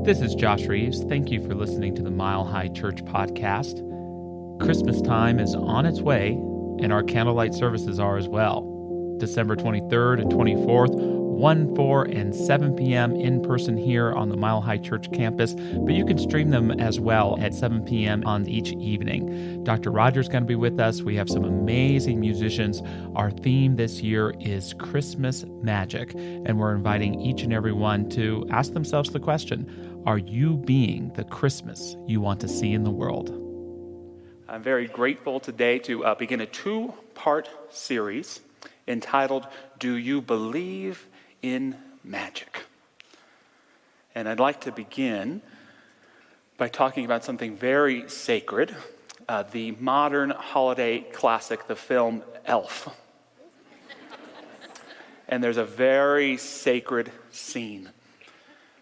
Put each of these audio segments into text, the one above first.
This is Josh Reeves. Thank you for listening to the Mile High Church podcast. Christmas time is on its way, and our candlelight services are as well. December 23rd and 24th, 1, 4, and 7 p.m. in person here on the Mile High Church campus, but you can stream them as well at 7 p.m. on each evening. Dr. Roger's going to be with us. We have some amazing musicians. Our theme this year is Christmas magic, and we're inviting each and every one to ask themselves the question, are you being the Christmas you want to see in the world? I'm very grateful today to begin a two-part series entitled, Do You Believe in Magic? And I'd like to begin by talking about something very sacred, the modern holiday classic, the film Elf. And there's a very sacred scene.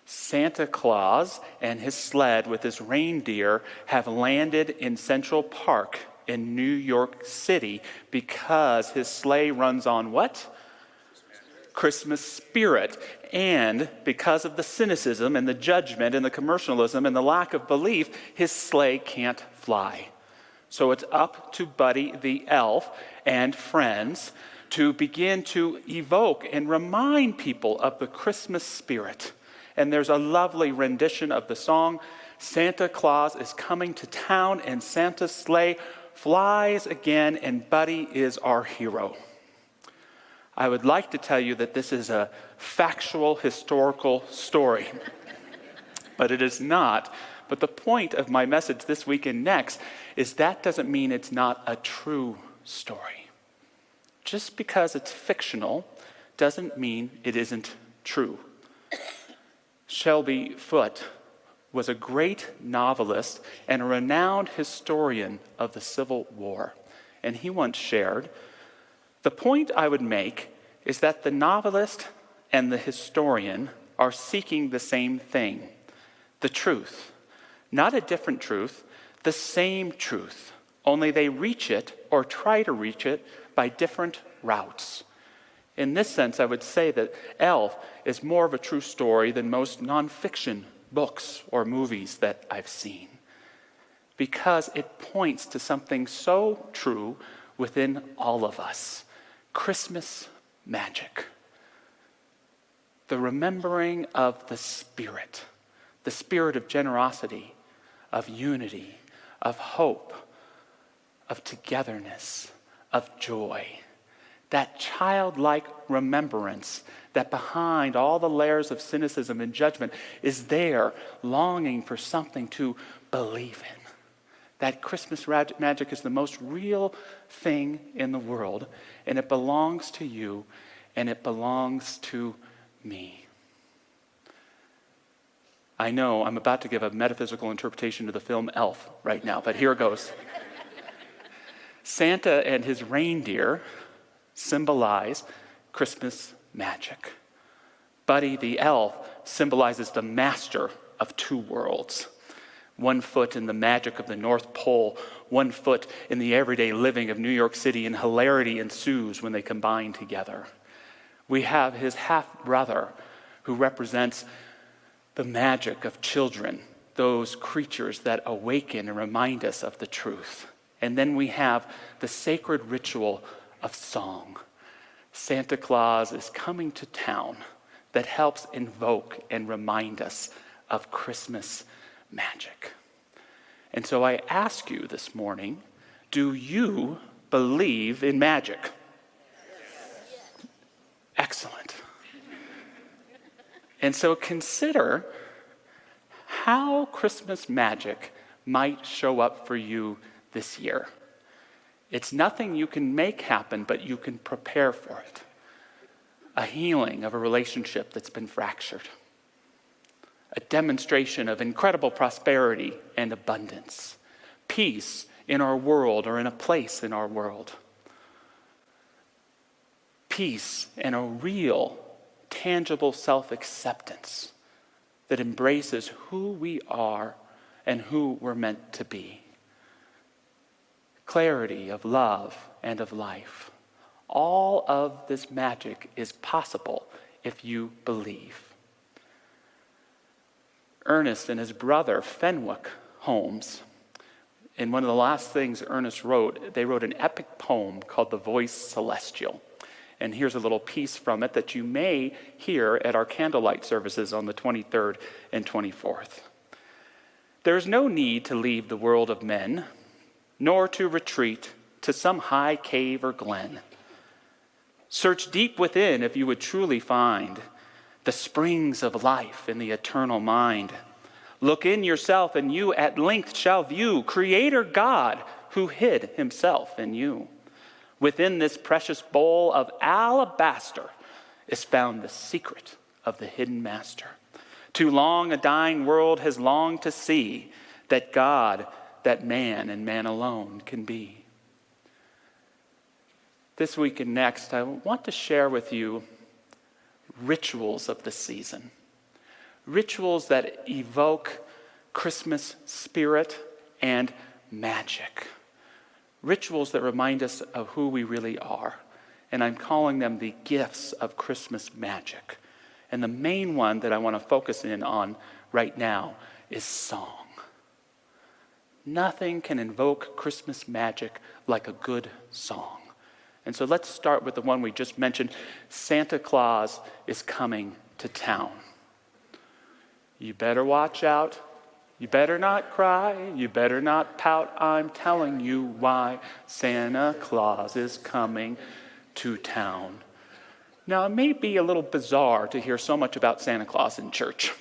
Santa Claus and his sled with his reindeer have landed in Central Park in New York City because his sleigh runs on what? Christmas spirit. And because of the cynicism and the judgment and the commercialism and the lack of belief, his sleigh can't fly. So it's up to Buddy the elf and friends to begin to evoke and remind people of the Christmas spirit. And there's a lovely rendition of the song, Santa Claus is coming to town and Santa's sleigh flies again and Buddy is our hero. I would like to tell you that this is a factual, historical story, but it is not. But the point of my message this week and next is that doesn't mean it's not a true story. Just because it's fictional doesn't mean it isn't true. Shelby Foote was a great novelist and a renowned historian of the Civil War. And he once shared, the point I would make is that the novelist and the historian are seeking the same thing, the truth. Not a different truth, the same truth, only they reach it or try to reach it by different routes. In this sense, I would say that Elf is more of a true story than most nonfiction books or movies that I've seen, because it points to something so true within all of us, Christmas magic. The remembering of the spirit of generosity, of unity, of hope, of togetherness, of joy. That childlike remembrance that behind all the layers of cynicism and judgment is there, longing for something to believe in. That Christmas magic is the most real thing in the world, and it belongs to you, and it belongs to me. I know I'm about to give a metaphysical interpretation of the film Elf right now, but here it goes. Santa and his reindeer symbolize Christmas magic. Buddy the elf symbolizes the master of two worlds. 1 foot in the magic of the North Pole, 1 foot in the everyday living of New York City, and hilarity ensues when they combine together. We have his half-brother who represents the magic of children, those creatures that awaken and remind us of the truth. And then we have the sacred ritual of song. Santa Claus is coming to town that helps invoke and remind us of Christmas magic. And so I ask you this morning, do you believe in magic? Yes. Excellent. And so consider how Christmas magic might show up for you this year. It's nothing you can make happen, but you can prepare for it. A healing of a relationship that's been fractured. A demonstration of incredible prosperity and abundance. Peace in our world or in a place in our world. Peace and a real, tangible self-acceptance that embraces who we are and who we're meant to be. Clarity of love and of life. All of this magic is possible if you believe. Ernest and his brother, Fenwick Holmes. And one of the last things Ernest wrote, they wrote an epic poem called The Voice Celestial. And here's a little piece from it that you may hear at our candlelight services on the 23rd and 24th. There's no need to leave the world of men, nor to retreat to some high cave or glen. Search deep within if you would truly find the springs of life in the eternal mind. Look in yourself and you at length shall view Creator God who hid himself in you. Within this precious bowl of alabaster is found the secret of the hidden master. Too long a dying world has longed to see that God, that man and man alone can be. This week and next, I want to share with you rituals of the season. Rituals that evoke Christmas spirit and magic. Rituals that remind us of who we really are. And I'm calling them the gifts of Christmas magic. And the main one that I want to focus in on right now is song. Nothing can invoke Christmas magic like a good song. And so let's start with the one we just mentioned. Santa Claus is coming to town. You better watch out. You better not cry. You better not pout. I'm telling you why. Santa Claus is coming to town. Now, it may be a little bizarre to hear so much about Santa Claus in church.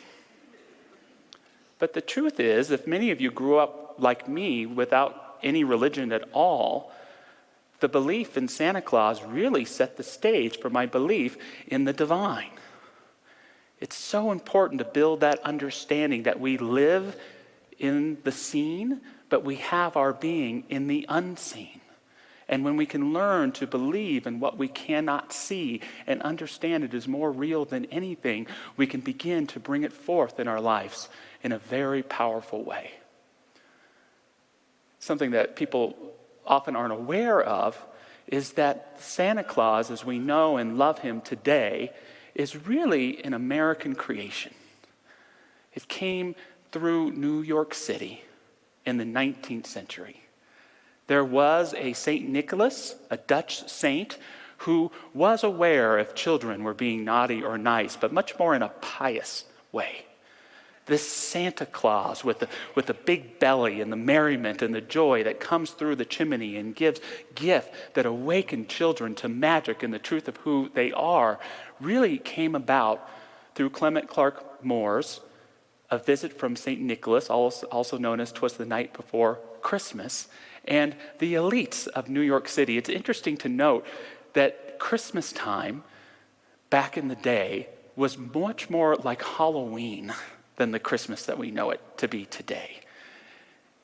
But the truth is, if many of you grew up like me without any religion at all, the belief in Santa Claus really set the stage for my belief in the divine. It's so important to build that understanding that we live in the seen, but we have our being in the unseen. And when we can learn to believe in what we cannot see and understand it is more real than anything, we can begin to bring it forth in our lives in a very powerful way. Something that people often aren't aware of is that Santa Claus, as we know and love him today, is really an American creation. It came through New York City in the 19th century. There was a St. Nicholas, a Dutch saint, who was aware if children were being naughty or nice, but much more in a pious way. This Santa Claus with the big belly and the merriment and the joy that comes through the chimney and gives gift that awaken children to magic and the truth of who they are really came about through Clement Clark Moore's A Visit from St. Nicholas, also known as 'Twas the Night Before Christmas, and the elites of New York City. It's interesting to note that Christmas time back in the day was much more like Halloween than the Christmas that we know it to be today.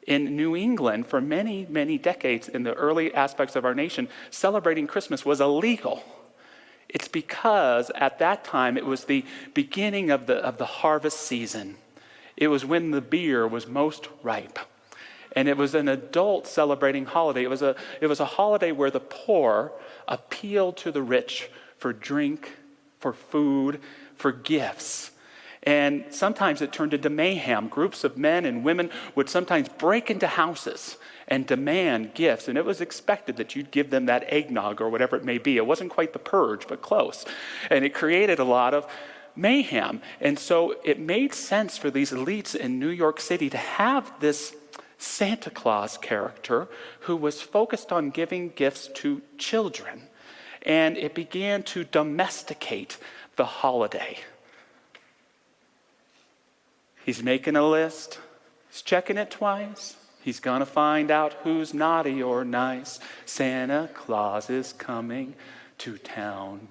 In New England, for many, many decades in the early aspects of our nation, celebrating Christmas was illegal. It's because at that time it was the beginning of the harvest season. It was when the beer was most ripe. And it was an adult celebrating holiday. It was a holiday where the poor appealed to the rich for drink, for food, for gifts. And sometimes it turned into mayhem. Groups of men and women would sometimes break into houses and demand gifts. And it was expected that you'd give them that eggnog or whatever it may be. It wasn't quite the purge, but close. And it created a lot of mayhem. And so it made sense for these elites in New York City to have this Santa Claus character who was focused on giving gifts to children. And it began to domesticate the holiday. He's making a list. He's checking it twice. He's going to find out who's naughty or nice. Santa Claus is coming to town.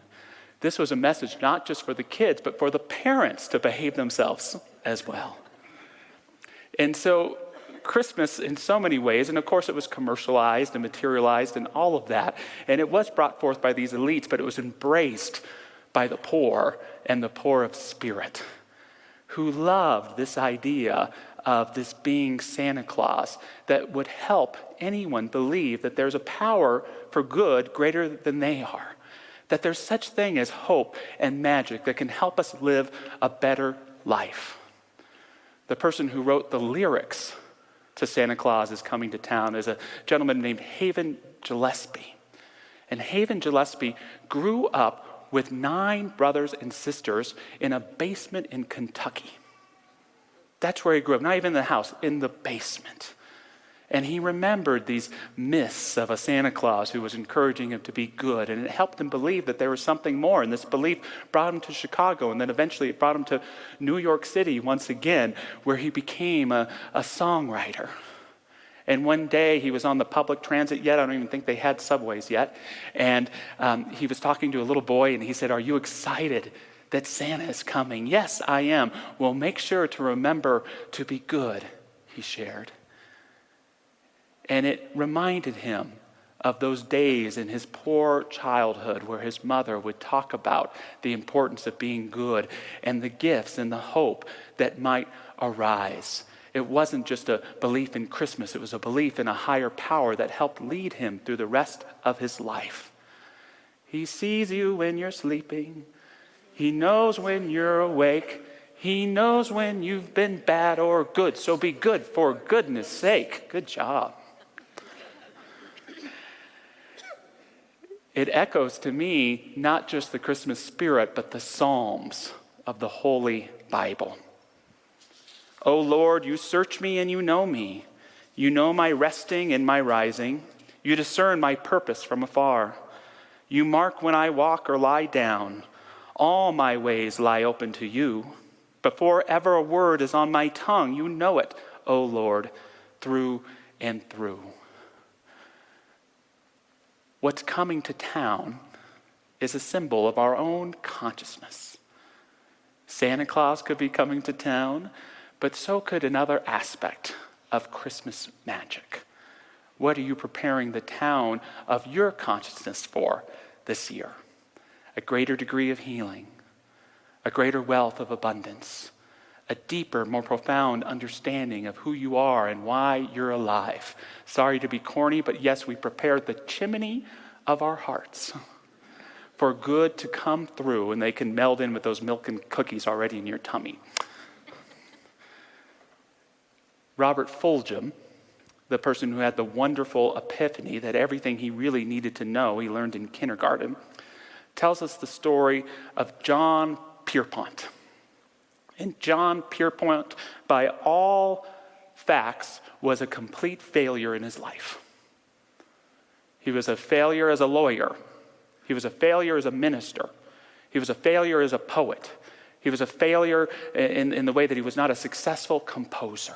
This was a message not just for the kids, but for the parents to behave themselves as well. And so Christmas in so many ways, and of course it was commercialized and materialized and all of that, and it was brought forth by these elites, but it was embraced by the poor and the poor of spirit, who loved this idea of this being Santa Claus that would help anyone believe that there's a power for good greater than they are, that there's such thing as hope and magic that can help us live a better life. The person who wrote the lyrics to Santa Claus is Coming to Town is a gentleman named Haven Gillespie. And Haven Gillespie grew up with 9 brothers and sisters in a basement in Kentucky. That's where he grew up, not even in the house, in the basement. And he remembered these myths of a Santa Claus who was encouraging him to be good. And it helped him believe that there was something more. And this belief brought him to Chicago. And then eventually it brought him to New York City once again, where he became a songwriter. And one day he was on the public transit yet. I don't even think they had subways yet. And he was talking to a little boy and he said, "Are you excited that Santa is coming?" "Yes, I am." "Well, make sure to remember to be good," he shared. And it reminded him of those days in his poor childhood where his mother would talk about the importance of being good and the gifts and the hope that might arise. It wasn't just a belief in Christmas. It was a belief in a higher power that helped lead him through the rest of his life. He sees you when you're sleeping. He knows when you're awake. He knows when you've been bad or good. So be good for goodness sake. Good job. It echoes to me not just the Christmas spirit, but the Psalms of the Holy Bible. "O Lord, you search me and you know me. You know my resting and my rising. You discern my purpose from afar. You mark when I walk or lie down. All my ways lie open to you. Before ever a word is on my tongue, you know it, O Lord, through and through." What's coming to town is a symbol of our own consciousness. Santa Claus could be coming to town, but so could another aspect of Christmas magic. What are you preparing the town of your consciousness for this year? A greater degree of healing, a greater wealth of abundance, a deeper, more profound understanding of who you are and why you're alive. Sorry to be corny, but yes, we prepared the chimney of our hearts for good to come through, and they can meld in with those milk and cookies already in your tummy. Robert Fulghum, the person who had the wonderful epiphany that everything he really needed to know he learned in kindergarten, tells us the story of John Pierpont. And John Pierpont, by all facts, was a complete failure in his life. He was a failure as a lawyer. He was a failure as a minister. He was a failure as a poet. He was a failure in the way that he was not a successful composer.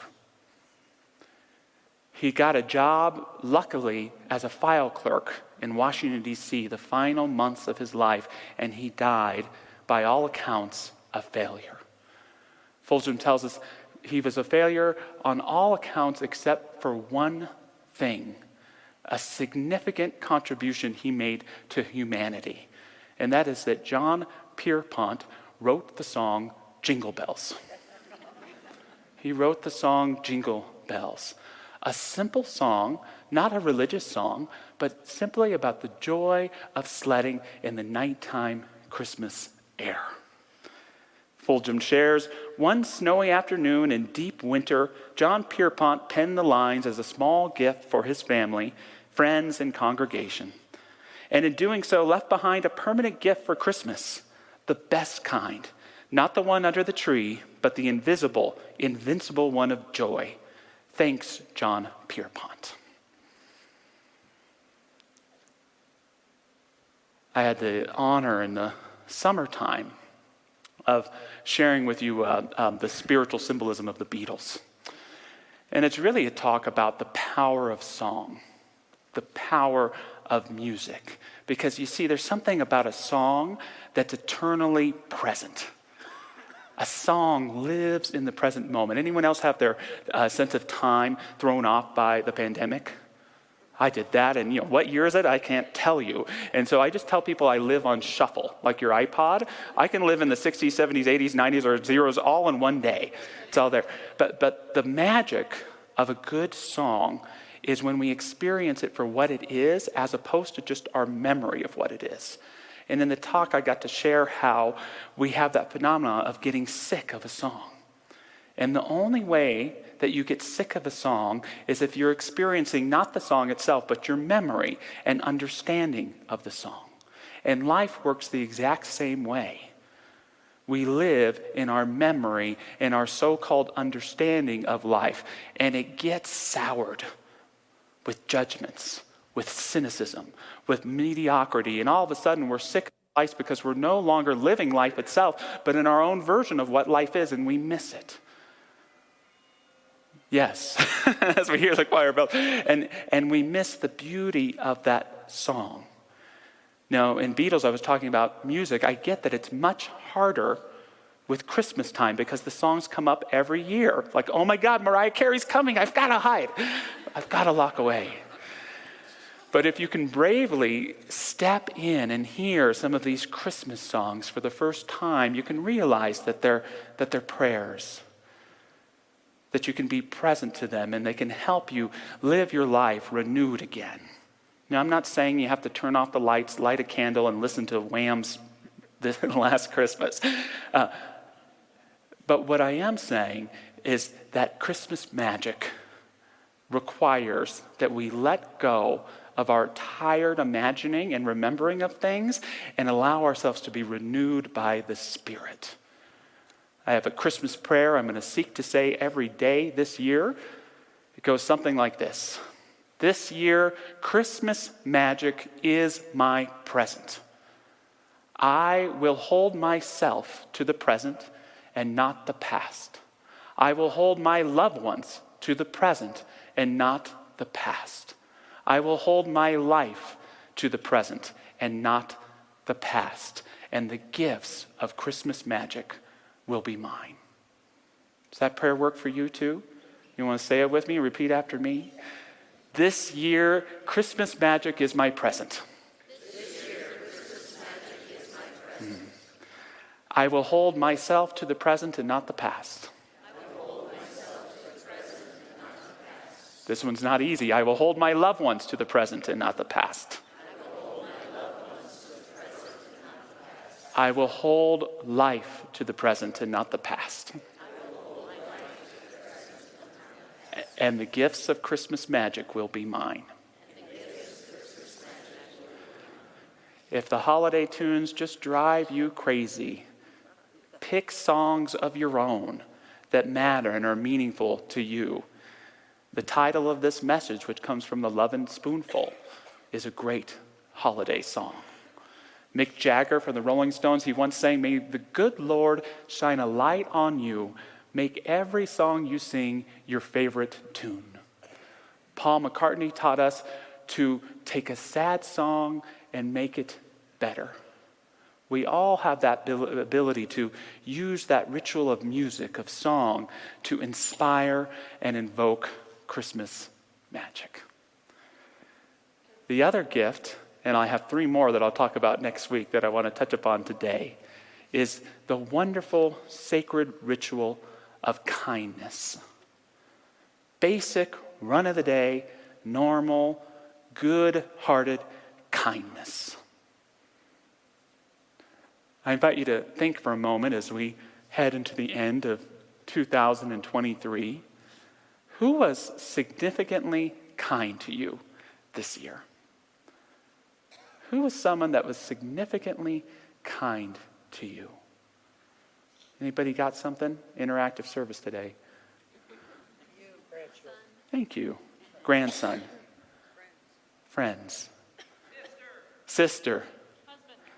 He got a job, luckily, as a file clerk in Washington, D.C., the final months of his life, and he died, by all accounts, a failure. Fulghum tells us he was a failure on all accounts except for one thing, a significant contribution he made to humanity. And that is that John Pierpont wrote the song Jingle Bells. He wrote the song Jingle Bells. A simple song, not a religious song, but simply about the joy of sledding in the nighttime Christmas air. Fulghum shares, one snowy afternoon in deep winter, John Pierpont penned the lines as a small gift for his family, friends, and congregation. And in doing so, left behind a permanent gift for Christmas, the best kind, not the one under the tree, but the invisible, invincible one of joy. Thanks, John Pierpont. I had the honor in the summertime of sharing with you the spiritual symbolism of the Beatles. And it's really a talk about the power of song, the power of music. Because you see, there's something about a song that's eternally present. A song lives in the present moment. Anyone else have their sense of time thrown off by the pandemic? I did that, and what year is it? I can't tell you. And so I just tell people I live on shuffle, like your iPod. I can live in the 60s, 70s, 80s, 90s, or zeros all in one day. It's all there. But the magic of a good song is when we experience it for what it is, as opposed to just our memory of what it is. And in the talk, I got to share how we have that phenomenon of getting sick of a song. And the only way that you get sick of a song is if you're experiencing not the song itself, but your memory and understanding of the song. And life works the exact same way. We live in our memory and our so-called understanding of life, and it gets soured with judgments, with cynicism, with mediocrity, and all of a sudden we're sick of life because we're no longer living life itself, but in our own version of what life is, and we miss it. Yes, as we hear the choir bell, and we miss the beauty of that song. Now, in Beatles, I was talking about music. I get that it's much harder with Christmas time because the songs come up every year. Like, oh my God, Mariah Carey's coming. I've got to hide. I've got to lock away. But if you can bravely step in and hear some of these Christmas songs for the first time, you can realize that they're prayers, that you can be present to them, and they can help you live your life renewed again. Now, I'm not saying you have to turn off the lights, light a candle, and listen to Wham's Last Christmas. But what I am saying is that Christmas magic requires that we let go of our tired imagining and remembering of things and allow ourselves to be renewed by the Spirit. I have a Christmas prayer I'm going to seek to say every day this year. It goes something like this. This year, Christmas magic is my present. I will hold myself to the present and not the past. I will hold my loved ones to the present and not the past. I will hold my life to the present and not the past. And the gifts of Christmas magic will be mine. Does that prayer work for you too? You want to say it with me? Repeat after me. This year, Christmas magic is my present. I will hold myself to the present and not the past. This one's not easy. I will hold my loved ones to the present and not the past. I will hold life to the present and not the past. And the gifts of Christmas magic will be mine. If the holiday tunes just drive you crazy, pick songs of your own that matter and are meaningful to you. The title of this message, which comes from the Love and Spoonful, is a great holiday song. Mick Jagger from the Rolling Stones, he once sang, "May the good Lord shine a light on you. Make every song you sing your favorite tune." Paul McCartney taught us to take a sad song and make it better. We all have that ability to use that ritual of music, of song, to inspire and invoke Christmas magic. The other gift, and I have 3 more that I'll talk about next week that I want to touch upon today, is the wonderful sacred ritual of kindness. Basic, run-of-the-day, normal, good-hearted kindness. I invite you to think for a moment as we head into the end of 2023. Who was significantly kind to you this year? Who was someone that was significantly kind to you? Anybody got something? Interactive service today. Thank you. Grandson. Friends. Sister.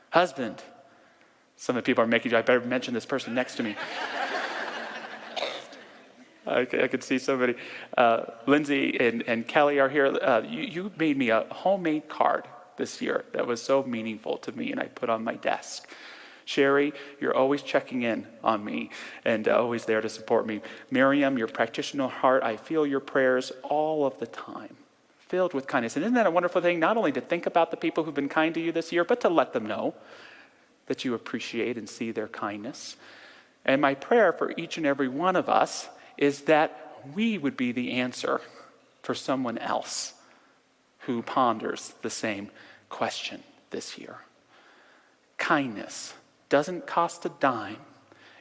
Husband. Some of the people are making, I better mention this person next to me. I could see somebody. Lindsay and Kelly are here. You made me a homemade card this year that was so meaningful to me, and I put on my desk. Sherry, you're always checking in on me and always there to support me. Miriam, your practitioner heart, I feel your prayers all of the time, filled with kindness. And isn't that a wonderful thing? Not only to think about the people who've been kind to you this year, but to let them know that you appreciate and see their kindness. And my prayer for each and every one of us is that we would be the answer for someone else who ponders the same question this year. Kindness doesn't cost a dime.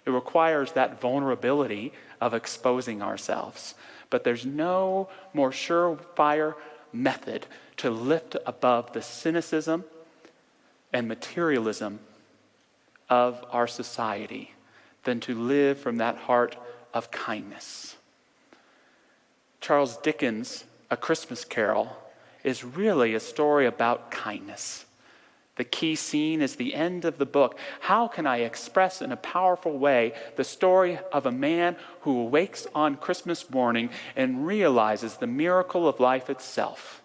It requires that vulnerability of exposing ourselves. But there's no more surefire method to lift above the cynicism and materialism of our society than to live from that heart of kindness. Charles Dickens' A Christmas Carol is really a story about kindness. The key scene is the end of the book. How can I express in a powerful way the story of a man who awakes on Christmas morning and realizes the miracle of life itself,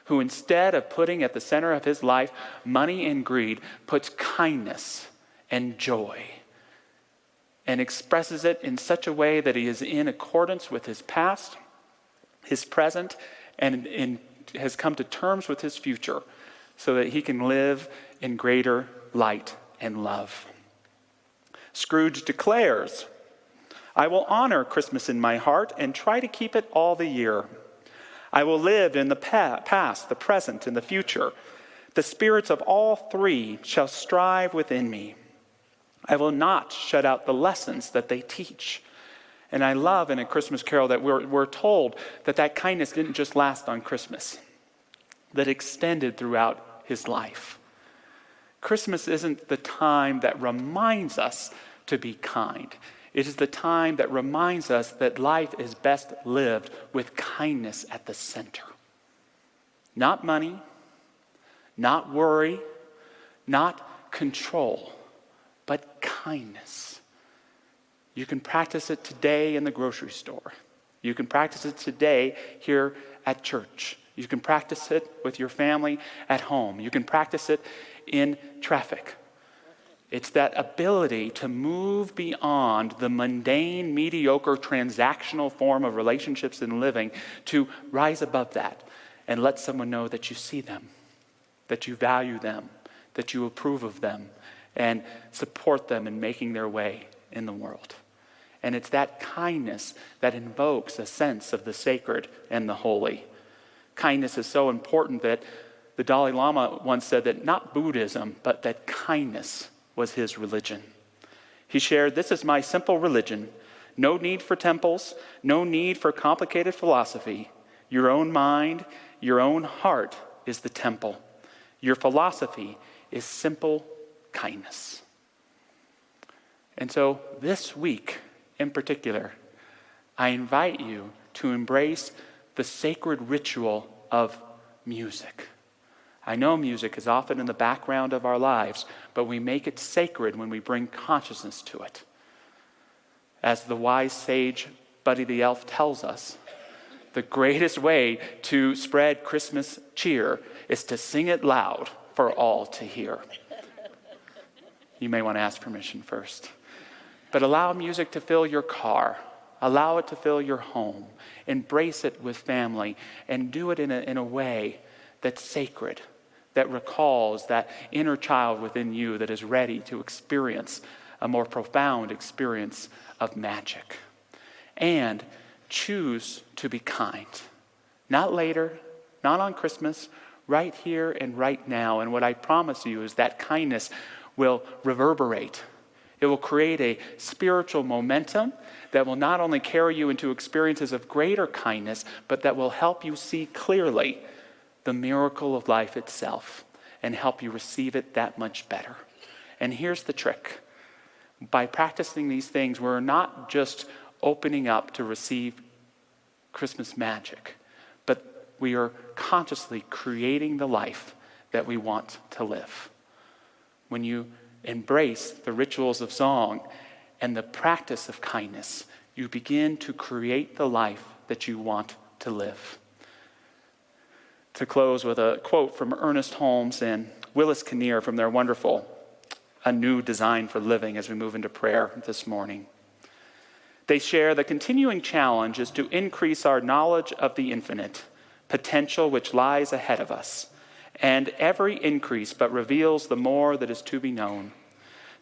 who instead of putting at the center of his life money and greed, puts kindness and joy and expresses it in such a way that he is in accordance with his past, his present, and has come to terms with his future so that he can live in greater light and love. Scrooge declares, I will honor Christmas in my heart and try to keep it all the year. I will live in the past, the present, and the future. The spirits of all three shall strive within me. I will not shut out the lessons that they teach. And I love in A Christmas Carol that we're told that kindness didn't just last on Christmas, that extended throughout his life. Christmas isn't the time that reminds us to be kind. It is the time that reminds us that life is best lived with kindness at the center. Not money, not worry, not control, but kindness. You can practice it today in the grocery store. You can practice it today here at church. You can practice it with your family at home. You can practice it in traffic. It's that ability to move beyond the mundane, mediocre, transactional form of relationships and living to rise above that and let someone know that you see them, that you value them, that you approve of them, and support them in making their way in the world. And it's that kindness that invokes a sense of the sacred and the holy. Kindness is so important that the Dalai Lama once said that not Buddhism, but that kindness was his religion. He shared, this is my simple religion. No need for temples, no need for complicated philosophy. Your own mind, your own heart is the temple. Your philosophy is simple kindness. And so this week in particular, I invite you to embrace the sacred ritual of music. I know music is often in the background of our lives, but we make it sacred when we bring consciousness to it. As the wise sage Buddy the Elf tells us, the greatest way to spread Christmas cheer is to sing it loud for all to hear. You may want to ask permission first. But allow music to fill your car. Allow it to fill your home. Embrace it with family and do it in a way that's sacred, that recalls that inner child within you that is ready to experience a more profound experience of magic. And choose to be kind. Not later, not on Christmas, right here and right now. And what I promise you is that kindness will reverberate. It will create a spiritual momentum that will not only carry you into experiences of greater kindness, but that will help you see clearly the miracle of life itself and help you receive it that much better. And here's the trick. By practicing these things, we're not just opening up to receive Christmas magic, but we are consciously creating the life that we want to live. When you embrace the rituals of song and the practice of kindness, you begin to create the life that you want to live. To close with a quote from Ernest Holmes and Willis Kinnear from their wonderful A New Design for Living as we move into prayer this morning. They share the continuing challenge is to increase our knowledge of the infinite potential which lies ahead of us. And every increase but reveals the more that is to be known.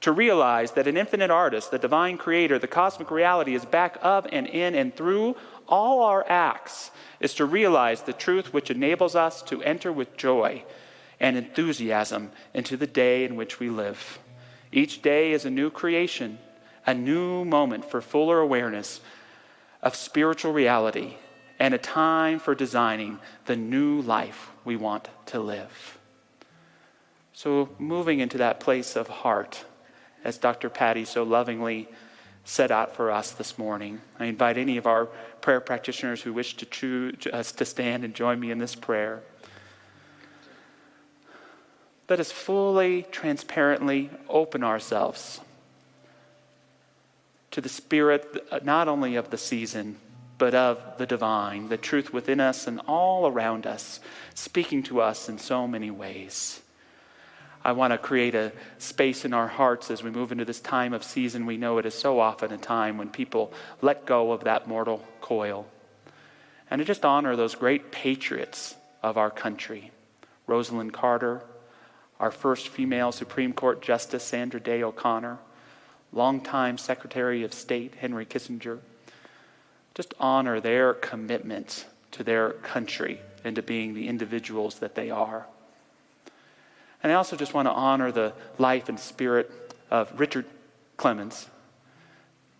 To realize that an infinite artist, the divine creator, the cosmic reality is back of and in and through all our acts is to realize the truth which enables us to enter with joy and enthusiasm into the day in which we live. Each day is a new creation, a new moment for fuller awareness of spiritual reality, and a time for designing the new life we want to live. So moving into that place of heart, as Dr. Patty so lovingly set out for us this morning, I invite any of our prayer practitioners who wish to choose us to stand and join me in this prayer. Let us fully, transparently open ourselves to the Spirit, not only of the season, but of the divine, the truth within us and all around us, speaking to us in so many ways. I want to create a space in our hearts as we move into this time of season. We know it is so often a time when people let go of that mortal coil. And to just honor those great patriots of our country. Rosalind Carter, our first female Supreme Court Justice, Sandra Day O'Connor, longtime Secretary of State, Henry Kissinger. Just honor their commitment to their country and to being the individuals that they are. And I also just want to honor the life and spirit of Richard Clemens,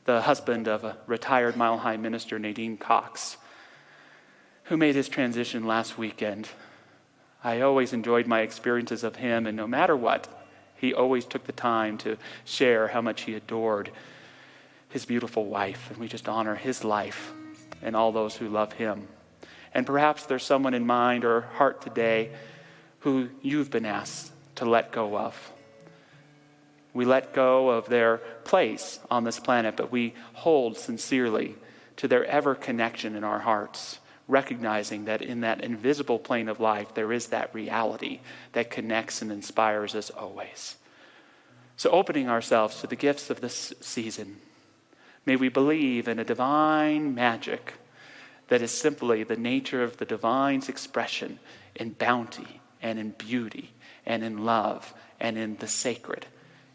the husband of a retired Mile High minister, Nadine Cox, who made his transition last weekend. I always enjoyed my experiences of him, and no matter what, he always took the time to share how much he adored his beautiful wife, and we just honor his life and all those who love him. And perhaps there's someone in mind or heart today who you've been asked to let go of. We let go of their place on this planet, but we hold sincerely to their ever connection in our hearts, recognizing that in that invisible plane of life, there is that reality that connects and inspires us always. So opening ourselves to the gifts of this season, may we believe in a divine magic that is simply the nature of the divine's expression in bounty and in beauty and in love and in the sacred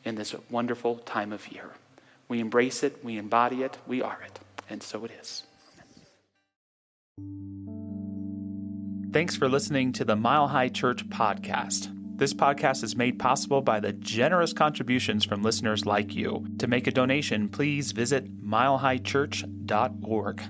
in this wonderful time of year. We embrace it, we embody it, we are it, and so it is. Thanks for listening to the Mile High Church podcast. This podcast is made possible by the generous contributions from listeners like you. To make a donation, please visit milehighchurch.org.